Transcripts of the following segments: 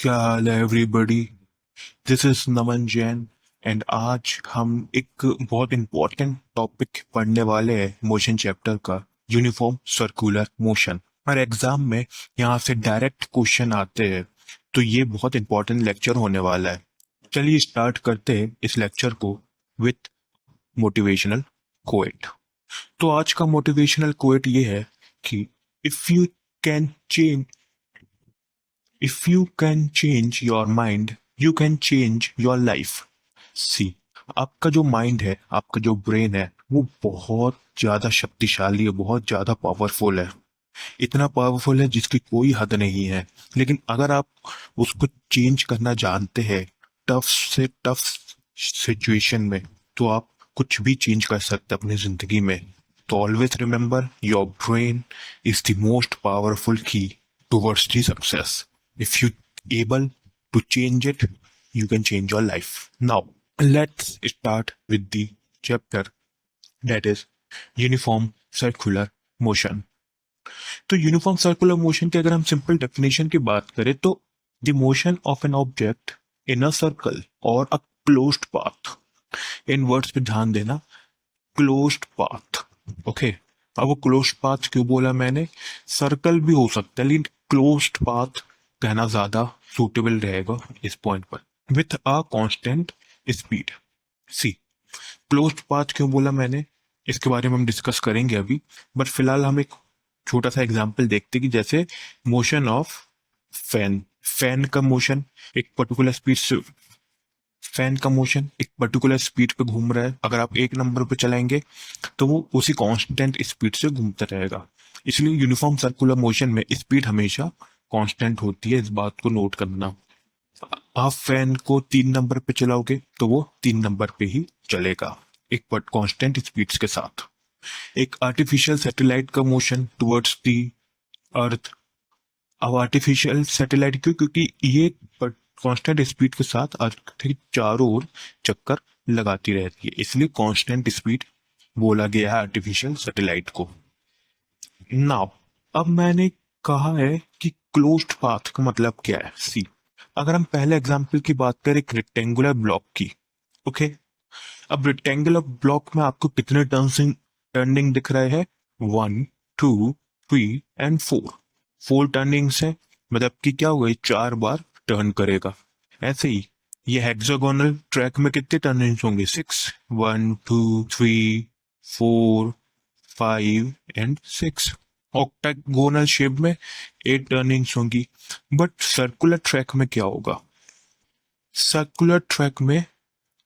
क्या हाल है everybody. This is Naman Jain and आज हम एक बहुत इंपॉर्टेंट टॉपिक पढ़ने वाले हैं मोशन चैप्टर का, यूनिफॉर्म सर्कुलर मोशन। और एग्जाम में यहाँ से डायरेक्ट क्वेश्चन आते हैं, तो ये बहुत इंपॉर्टेंट लेक्चर होने वाला है। चलिए स्टार्ट करते हैं इस लेक्चर को विथ मोटिवेशनल कोट। तो आज का मोटिवेशनल कोट ये है कि if you can change If you can change your mind, you can change your life. सी, आपका जो माइंड है, आपका जो ब्रेन है, वो बहुत ज्यादा शक्तिशाली है, बहुत ज्यादा पावरफुल है। इतना पावरफुल है जिसकी कोई हद नहीं है। लेकिन अगर आप उसको चेंज करना जानते हैं टफ से टफ सिचुएशन में, तो आप कुछ भी चेंज कर सकते हैं अपनी जिंदगी में। तो always remember, your brain is the most powerful key towards the success. If you able to change it, you can change your life. Now, let's start with the chapter that is uniform circular motion. तो uniform circular motion की अगर हम simple definition की बात करें तो the motion of an object in a circle और a closed path. इन वर्ड्स पे ध्यान देना, क्लोज्ड पाथ। ओके, अब वो क्लोज्ड पाथ क्यों बोला मैंने? सर्कल भी हो सकता है, लेकिन क्लोज्ड पाथ कहना ज्यादा सूटेबल रहेगा इस पॉइंट पर। With a constant speed. See, closed path क्यों बोला मैंने, इसके बारे में हम डिस्कस करेंगे अभी। बट फिलहाल हम एक छोटा सा एग्जांपल देखते कि जैसे मोशन ऑफ फैन। फैन का मोशन एक पर्टिकुलर स्पीड से, फैन का मोशन एक पर्टिकुलर स्पीड पे घूम रहा है। अगर आप एक नंबर पे चलाएंगे तो वो उसी कांस्टेंट स्पीड से घूमता रहेगा। इसलिए यूनिफॉर्म सर्कुलर मोशन में स्पीड हमेशा कांस्टेंट होती है, इस बात को नोट करना। आप फैन को 3 नंबर पे चलाओगे तो वो 3 नंबर पे ही चलेगा, एक बट कांस्टेंट स्पीड्स के साथ। एक आर्टिफिशियल सैटेलाइट का मोशन टुवर्ड्स दी अर्थ। अब आर्टिफिशियल सैटेलाइट क्यों? क्योंकि ये कांस्टेंट स्पीड के साथ अर्थ के चारों ओर चक्कर लगाती रहती है, इसलिए कांस्टेंट स्पीड बोला गया है आर्टिफिशियल सैटेलाइट को। नाउ, अब मैंने कहा है कि क्लोज्ड पाथ का मतलब क्या है। सी, अगर हम पहले एग्जांपल की बात करें एक रेक्टेंगुलर ब्लॉक की। ओके, अब रेक्टेंगुलर ब्लॉक में आपको कितने टर्निंग दिख रहे हैं? 1, 2, 3 एंड 4। 4 टर्निंग्स है, मतलब कि क्या हुआ, 4 बार टर्न करेगा। ऐसे ही ये हेक्सागोनल ट्रैक में कितने टर्निंग्स होंगे? 6, 1, 2, 3, 4, 5 एंड 6। ऑक्टागोनल शेप में 8 टर्निंग्स होंगी। बट सर्कुलर ट्रैक में क्या होगा? सर्कुलर ट्रैक में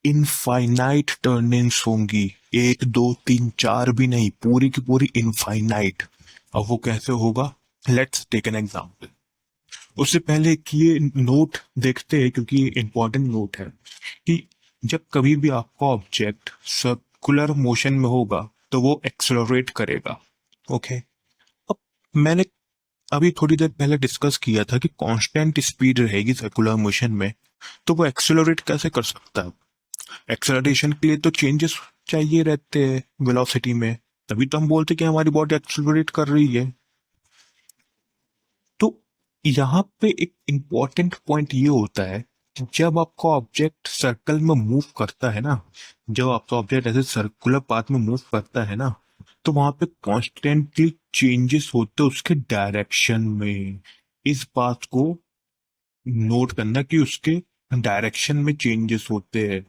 इनफाइनाइट टर्निंग्स होंगी। 1, 2, 3, 4 भी नहीं, पूरी की पूरी इनफाइनाइट। अब वो कैसे होगा? Let's take an example. उससे पहले कि ये नोट देखते हैं, क्योंकि ये इंपॉर्टेंट नोट है कि जब कभी भी आपका ऑब्जेक्ट सर्कुलर मोशन में होगा तो वो एक्सेलरेट करेगा। ओके, अब मैंने अभी थोड़ी देर पहले डिस्कस किया था कि कांस्टेंट स्पीड रहेगी सर्कुलर मोशन में, तो वो एक्सेलरेट कैसे कर सकता है? एक्सेलरेशन के लिए तो चेंजेस चाहिए रहते हैं वेलोसिटी में, तभी तो हम बोलते हैं कि हमारी बॉडी एक्सेलरेट कर रही है। तो यहाँ पे एक इंपॉर्टेंट पॉइंट ये होता है कि जब आपका ऑब्जेक्ट सर्कल में मूव करता है ना, जब आपका ऑब्जेक्ट ऐसे सर्कुलर पाथ में मूव करता है ना, तो वहां पे कॉन्स्टेंटली चेंजेस होते हैं उसके डायरेक्शन में। इस बात को नोट करना कि उसके डायरेक्शन में चेंजेस होते हैं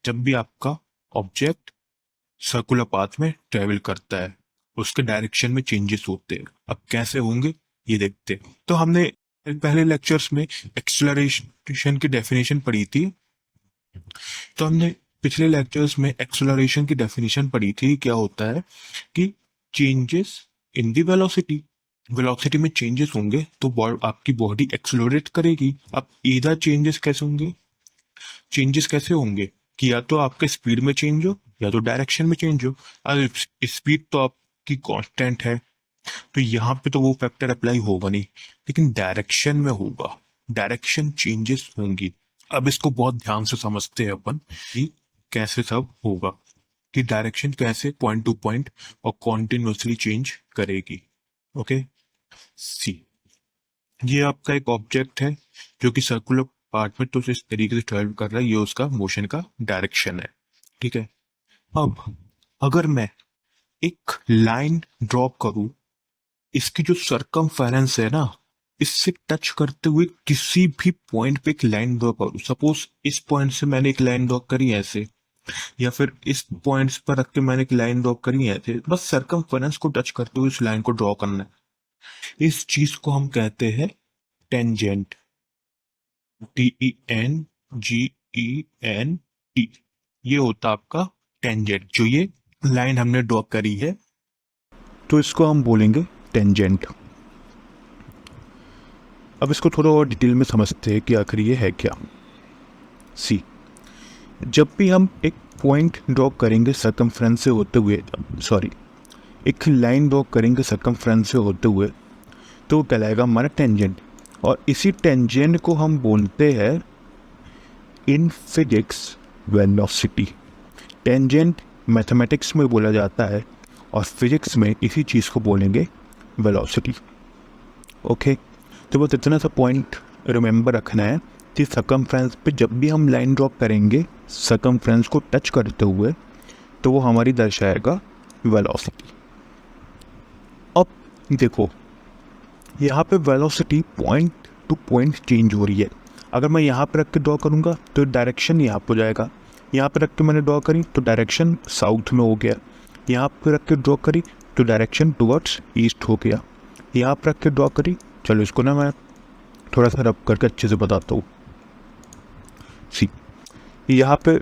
जब भी आपका ऑब्जेक्ट सर्कुलर पाथ में ट्रेवल करता है, उसके डायरेक्शन में चेंजेस होते हैं। अब कैसे होंगे ये देखते हैं। तो हमने पहले लेक्चर्स में एक्सेलरेशन की डेफिनेशन पढ़ी थी। तो हमने पिछले लेक्चर्स में एक्सेलरेशन की डेफिनेशन पढ़ी थी। क्या होता है कि changes in the velocity, velocity में चेंजेस होंगे तो आपकी बॉडी एक्सेलरेट करेगी। अब इधर चेंजेस कैसे होंगे? चेंजेस कैसे होंगे कि या तो आपके स्पीड में चेंज हो या तो डायरेक्शन में चेंज हो। अब स्पीड तो आपकी कांस्टेंट है, तो यहाँ पे तो वो फैक्टर अप्लाई होगा नहीं, लेकिन डायरेक्शन में होगा, डायरेक्शन चेंजेस होंगी। अब इसको बहुत ध्यान से समझते हैं अपन कि कैसे सब होगा, कि डायरेक्शन कैसे पॉइंट टू पॉइंट और कॉन्टिन्यूसली चेंज करेगी। ओके, सी, ये आपका एक ऑब्जेक्ट है जो कि सर्कुलर पार्ट में तो इस तरीके से ट्रेवल कर रहा है, ये उसका मोशन का डायरेक्शन है। ठीक है। अब अगर मैं एक लाइन ड्रॉ करूं, इसकी जो सरकमफेरेंस है ना, इससे टच करते हुए किसी भी पॉइंट पे एक लाइन ड्रॉ करूं, सपोज इस पॉइंट से मैंने एक लाइन ड्रॉ करी ऐसे, या फिर इस पॉइंट्स पर रख के मैंने एक लाइन ड्रॉ करी है ऐसे, बस सरकमफेरेंस को टच करते हुए इस लाइन को ड्रॉ करना है। इस चीज को हम कहते हैं टेंजेंट। TENGENT। ये होता आपका टेंजेंट, जो ये लाइन हमने ड्रॉ करी है, तो इसको हम बोलेंगे टेंजेंट। अब इसको थोड़ा और डिटेल में समझते हैं कि आखिर ये है क्या। सी, जब भी हम एक पॉइंट ड्रॉ करेंगे सरकमफ्रेंस से होते हुए, सॉरी, एक लाइन ड्रॉ करेंगे सरकमफ्रेंस से होते हुए, तो वो कहलाएगा हमारा टेंजेंट। और इसी टेंजेंट को हम बोलते हैं in physics velocity. Tangent mathematics में बोला जाता है और फिजिक्स में इसी चीज़ को बोलेंगे वेलोसिटी। ओके, तो बस इतना सा पॉइंट रिमेंबर रखना है कि सरकमफ्रेंस पे जब भी हम लाइन ड्रॉ करेंगे सरकमफ्रेंस को टच करते हुए, तो वो हमारी दर्शाएगा वेलोसिटी। अब देखो, यहाँ पे velocity point two point change हो रही है। अगर मैं यहाँ पे रख के ड्रॉ करूँगा तो डायरेक्शन यहाँ पे हो जाएगा। यहाँ पे रख के मैंने ड्रॉ करी तो डायरेक्शन साउथ में हो गया। यहाँ पे रख के ड्रॉ करी तो डायरेक्शन टुवर्ड्स ईस्ट हो गया। यहाँ पे रख के ड्रॉ करी, चलो इसको ना मैं थोड़ा सा रब करके अच्छे से बताता हूँ। सी, यहाँ पे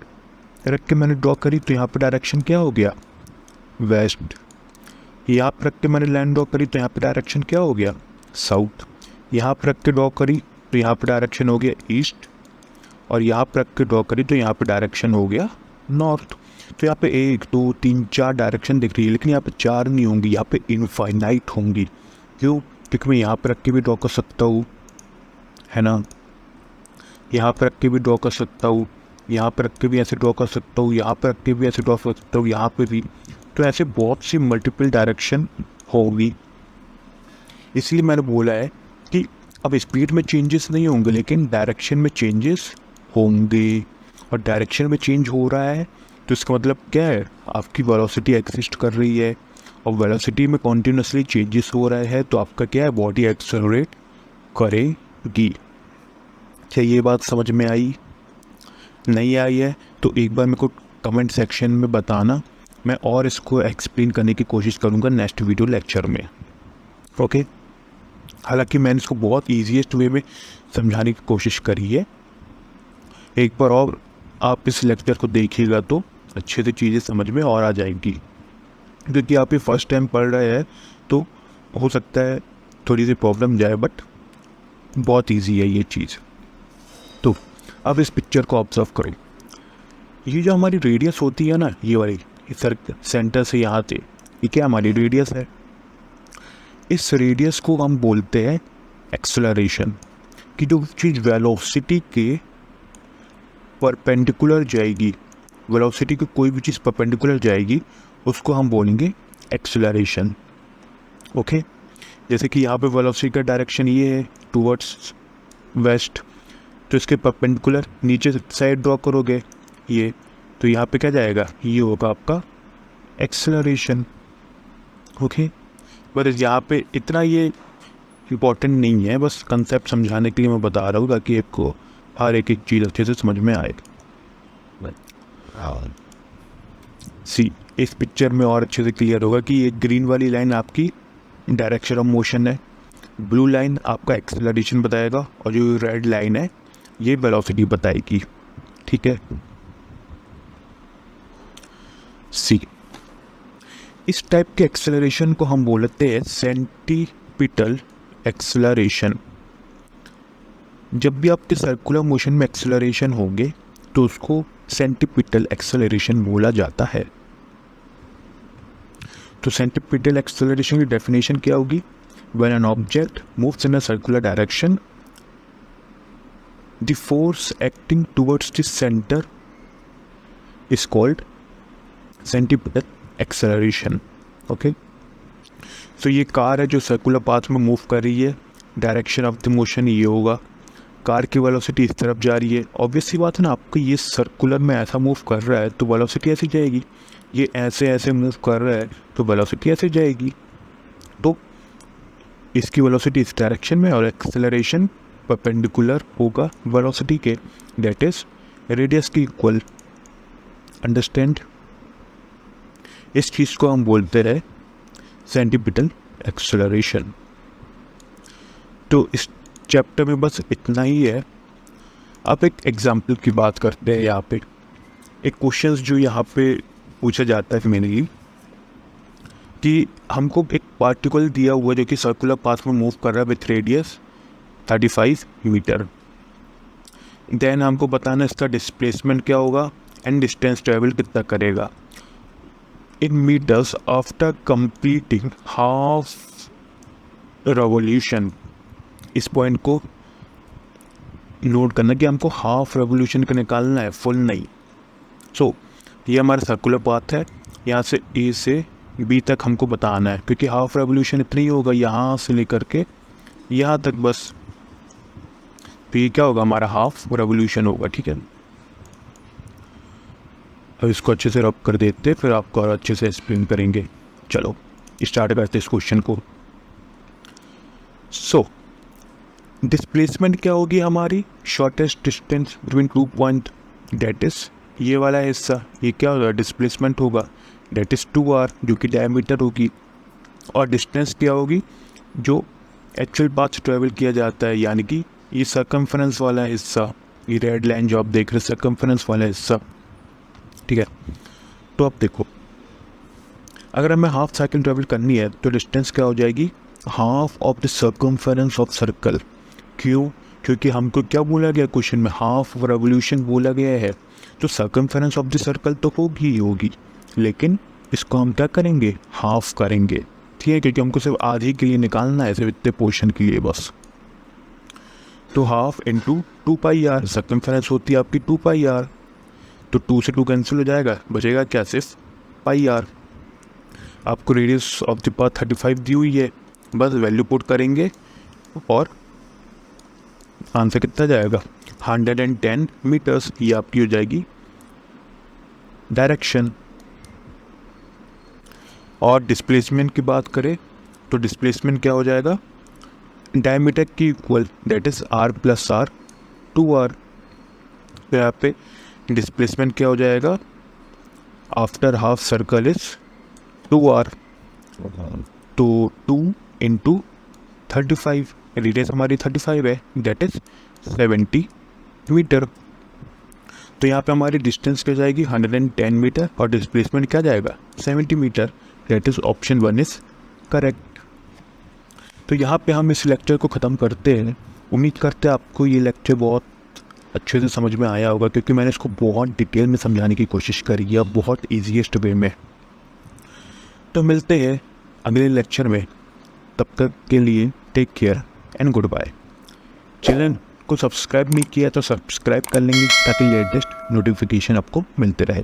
रख के मैंने ड्रॉ करी तो यहाँ पे डायरेक्शन क्या हो गया, वेस्ट। यहाँ पे रख के मैंने लाइन ड्रॉ करी तो यहाँ पे डायरेक्शन क्या हो गया, साउथ। यहाँ पे रख के ड्रॉ करी तो यहाँ पे डायरेक्शन हो गया ईस्ट, और यहाँ पे रख के ड्रॉ करी तो यहाँ पे डायरेक्शन हो गया नॉर्थ। तो यहाँ पे 1 2 3 4 डायरेक्शन दिख रही है, लेकिन यहाँ पे 4 नहीं होंगी, यहाँ पे इनफाइनाइट होंगी। क्यों? क्योंकि मैं यहाँ पे रख के भी ड्रॉ कर सकता हूँ, है ना, यहाँ पे रख के भी ड्रॉ कर सकता हूँ, यहाँ पे रख के भी ऐसे ड्रॉ कर सकता हूँ, यहाँ पे रख के भी ऐसे ड्रॉ कर सकता हूँ, यहाँ पे भी। तो ऐसे बहुत सी मल्टीपल डायरेक्शन होगी। इसलिए मैंने बोला है कि अब स्पीड में चेंजेस नहीं होंगे, लेकिन डायरेक्शन में चेंजेस होंगे। और डायरेक्शन में चेंज हो रहा है तो इसका मतलब क्या है, आपकी वेलोसिटी एग्जिस्ट कर रही है, और वेलोसिटी में कॉन्टिन्यूसली चेंजेस हो रहा है, तो आपका क्या है, बॉडी एक्सेलरेट करेगी। क्या ये बात समझ में आई? नहीं आई है तो एक बार मेरे को कमेंट सेक्शन में बताना, मैं और इसको एक्सप्लेन करने की कोशिश करूँगा नेक्स्ट वीडियो लेक्चर में। ओके, हालांकि मैंने इसको बहुत ईजीएस्ट वे में समझाने की कोशिश करी है। एक बार और आप इस लेक्चर को देखिएगा तो अच्छे से चीज़ें समझ में और आ जाएंगी। क्योंकि आप ये फर्स्ट टाइम पढ़ रहे हैं तो हो सकता है थोड़ी सी प्रॉब्लम जाए, बट बहुत इजी है ये चीज़। तो अब इस पिक्चर को ऑब्जर्व करो। ये जो हमारी रेडियस होती है ना, ये वाली, सर सेंटर से यहाँ से, ये क्या हमारी रेडियस है। इस रेडियस को हम बोलते हैं एक्सेलरेशन। कि जो चीज़ वेलोसिटी के परपेंडिकुलर जाएगी, वेलोसिटी की कोई भी चीज़ परपेंडिकुलर जाएगी, उसको हम बोलेंगे एक्सेलरेशन। ओके, जैसे कि यहाँ पे वेलोसिटी का डायरेक्शन ये है टुवर्ड्स वेस्ट, तो इसके परपेंडिकुलर नीचे साइड ड्रॉ करोगे ये, तो यहाँ पे क्या जाएगा, ये होगा आपका एक्सेलरेशन। ओके, बस यहाँ पे इतना ये इम्पोर्टेंट नहीं है, बस कंसेप्ट समझाने के लिए मैं बता रहा हूँ ताकि आपको हर एक चीज़ अच्छे से समझ में आए। सी, इस पिक्चर में और अच्छे से क्लियर होगा कि ये ग्रीन वाली लाइन आपकी डायरेक्शन ऑफ मोशन है, ब्लू लाइन आपका एक्सेलरेशन बताएगा, और जो रेड लाइन है ये वेलोसिटी बताएगी। ठीक है। सी, इस टाइप के एक्सेलरेशन को हम बोलते हैं सेंटीपिटल एक्सेलरेशन। जब भी आपके सर्कुलर मोशन में एक्सेलरेशन होंगे तो उसको सेंटीपिटल एक्सेलरेशन बोला जाता है। तो सेंटीपिटल एक्सेलरेशन की डेफिनेशन क्या होगी, when an object moves in a circular direction the force acting towards the centre is called centripetal acceleration. Okay, तो ये कार है जो सर्कुलर पाथ में मूव कर रही है, डायरेक्शन ऑफ द मोशन ये होगा, कार की वेलोसिटी इस तरफ जा रही है, ऑब्वियस सी बात है ना, आपको ये सर्कुलर में ऐसा मूव कर रहा है तो वेलोसिटी ऐसी जाएगी, ये ऐसे ऐसे मूव कर रहा है तो वेलोसिटी ऐसे जाएगी, तो इसकी वेलोसिटी इस डायरेक्शन में और एक्सेलरेशन परपेंडिकुलर होगा वेलोसिटी के, दैट इज रेडियस की इक्वल। अंडरस्टैंड? इस चीज़ को हम बोलते हैं सेंटीपिटल एक्सेलरेशन। तो इस चैप्टर में बस इतना ही है। अब एक एग्जाम्पल की बात करते हैं। यहाँ पे एक क्वेश्चन जो यहाँ पे पूछा जाता है मेनली कि हमको एक पार्टिकल दिया हुआ है जो कि सर्कुलर पाथ में मूव कर रहा है विथ रेडियस 35 मीटर। देन हमको बताना इसका डिस्प्लेसमेंट क्या होगा एंड डिस्टेंस ट्रेवल कितना करेगा in meters after completing half revolution. इस पॉइंट को नोट करना कि हमको हाफ रेवोल्यूशन का निकालना है, फुल नहीं। सो ये हमारा सर्कुलर पाथ है, यहाँ से ए से बी तक हमको बताना है, क्योंकि हाफ रेवोल्यूशन इतना ही होगा यहाँ से लेकर के यहाँ तक बस। तो ये क्या होगा, हमारा हाफ रेवोल्यूशन होगा। ठीक है, अब इसको अच्छे से रब कर देते, फिर आपको और अच्छे से एक्सप्लेन करेंगे। चलो स्टार्ट करते इस क्वेश्चन को। सो डिस्प्लेसमेंट क्या होगी हमारी, shortest distance between 2 point, that is ये वाला हिस्सा, ये क्या होगा, डिस्प्लेसमेंट होगा, डेट इज 2r जो कि डायमीटर होगी। और डिस्टेंस क्या होगी, जो एक्चुअल पाथ ट्रेवल किया जाता है, यानी कि ये सर्कमफ्रेंस वाला हिस्सा, ये रेड लाइन जो आप देख रहे हैं सर्कमफ्रेंस वाला हिस्सा। ठीक है, तो अब देखो, अगर हमें हाफ साइकिल ट्रेवल करनी है तो डिस्टेंस क्या हो जाएगी, half of the circumference of circle. क्यों, क्योंकि हमको क्या बोला गया क्वेश्चन में, हाफ रेवोल्यूशन बोला गया है, तो सर्कमफ्रेंस ऑफ द सर्कल तो होगी ही होगी, लेकिन इसको हम क्या करेंगे, हाफ करेंगे। ठीक है, क्योंकि हमको सिर्फ आधी के लिए निकालना है, सिर्फ इतने पोर्शन के लिए बस। तो हाफ इंटू 2πr, सर्कमफ्रेंस होती है आपकी 2πr, तो 2 से 2 कैंसिल हो जाएगा, बचेगा क्या, सिर्फ πr। आपको रेडियस ऑफ द पाथ 35 दी हुई है, बस वैल्यू पुट करेंगे और आंसर कितना जाएगा, 110 मीटर्स। ये आपकी हो जाएगी डायरेक्शन। और डिस्प्लेसमेंट की बात करें तो डिस्प्लेसमेंट क्या हो जाएगा, डायमीटर की equal, that is r plus r 2r। तो यहाँ पे डिस्प्लेसमेंट क्या हो जाएगा, after half circle is 2r, तो 2 इंटू 35, रेडियस हमारी 35 है, दैट इज 70 मीटर। तो यहाँ पे हमारी डिस्टेंस क्या जाएगी, 110 मीटर, और डिस्प्लेसमेंट क्या जाएगा, 70 meter, that is option 1 is correct. तो यहाँ पे हम इस लेक्चर को ख़त्म करते हैं। उम्मीद करते हैं आपको ये लेक्चर बहुत अच्छे से समझ में आया होगा, क्योंकि मैंने इसको बहुत डिटेल में समझाने की कोशिश करी है, बहुत ईजीएस्ट वे में। तो मिलते हैं अगले लेक्चर में, तब तक के लिए take care and goodbye. Channel को सब्सक्राइब नहीं किया तो सब्सक्राइब कर लेंगे, ताकि लेटेस्ट नोटिफिकेशन आपको मिलते रहे।